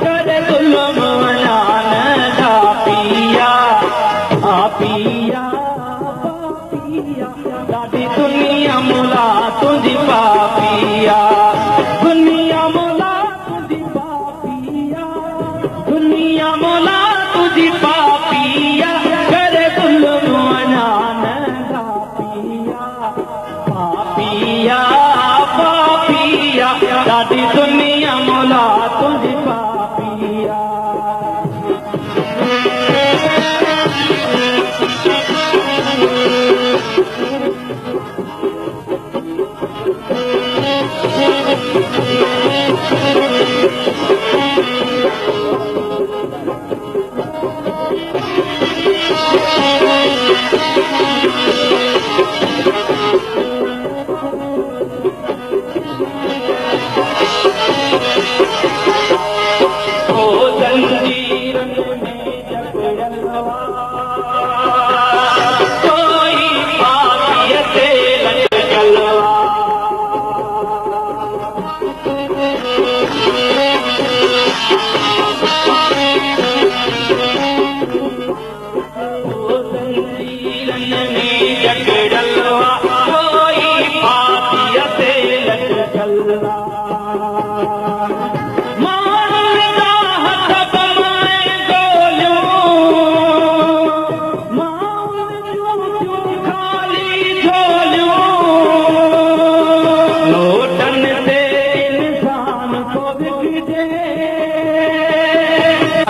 करे जुल्म वञान दा पिया पिया पिया ॾाढी दुनिया मुला तुंहिंजी पापिया दुनिया मुला तुंहिंजी पापिया दुनिया मुला तुंहिंजी पापिया करे जुल्म वञान दा पिया पापिया पापिया ॾाढी दुनिया मुला तुंहिंजी पापिया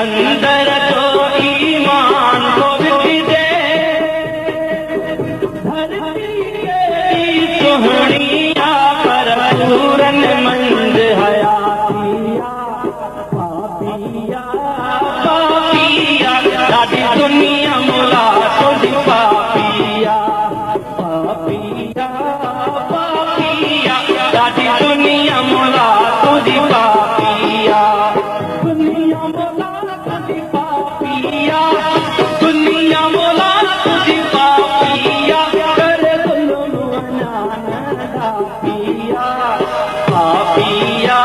अंदर तो ईमान को विदे धरती की सुहणिया पर सूरन मंद हयातिया पापिया पापिया ॾाढी दुनिया मुला तुंहिंजी पापिया पापिया पापिया ॾाढी दुनिया मुला तुंहिंजी पापिया दुनिया मुला दुनिया मुला तुझी पापिया करे जुल्म वञान दा पिया पापिया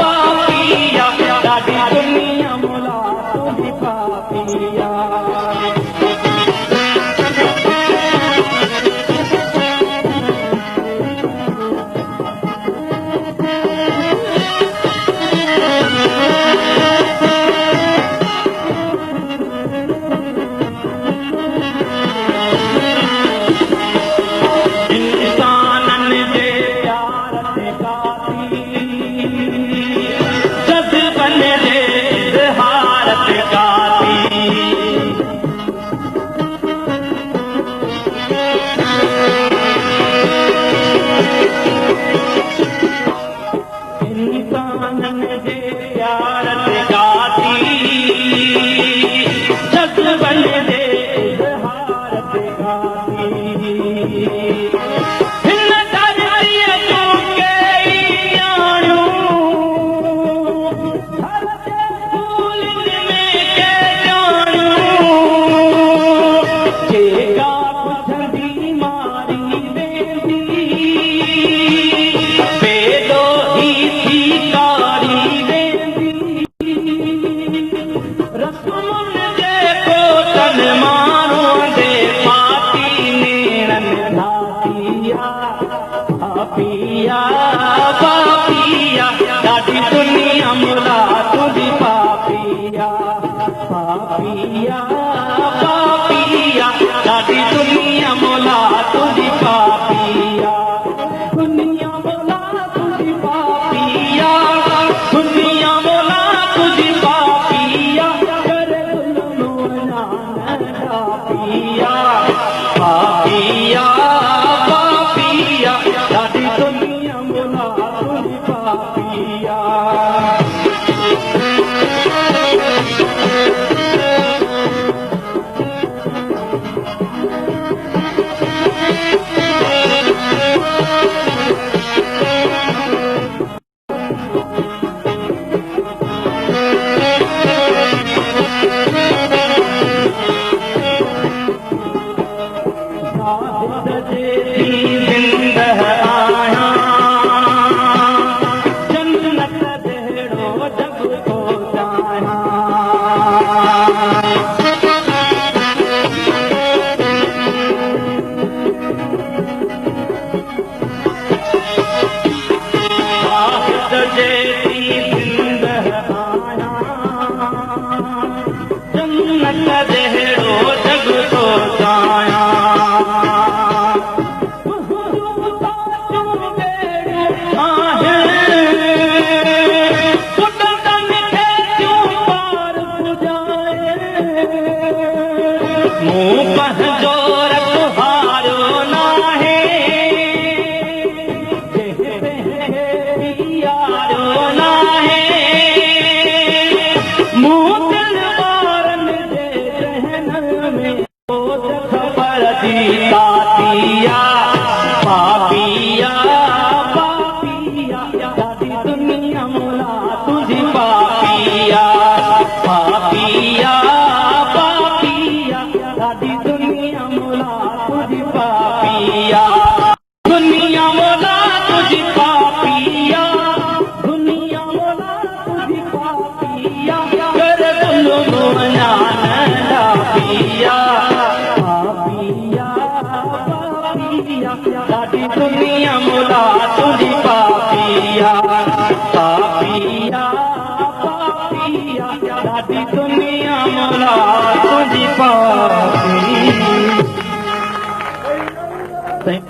पापिया ॾाढी दुनिया मुला तुझी पापिया पापिया पापिया ॾाढी दुनिया मुला तुंहिंजी पापिया पापिया पापिया ॾाढी दुनिया मुला तुंहिंजी पापिया दुनिया मुला तुंहिंजी पापिया दुनिया मुला तुंहिंजी पापिया करे जुल्म वञान दा पिया पापिया पापिया ॾाढी दुनिया मुला तुंहिंजी पापिया जन्नत जहिड़ो जग जहिड़ो जग थो चाहियां मूं पंहिंजो रखवारो नाहे यारो नाहे मूं दिल वारनि जे ज़हननि में सोच ख़बर थी पापिया पापिया पापिया ॾाढी दुनिया मोला तुंहिंजी पापिया पापिया ॾाढी दुनिया मोला तुझी पापिया दुनिया मोला तुझी पापिया दुनिया मोला तुझी पापिया कर तुलो नंढा पिया पापिया पापिया ॾाढी दुनिया मोला तुझी पापिया पापिया पापिया ॾाढी दुनिया मोला तुझी पापिया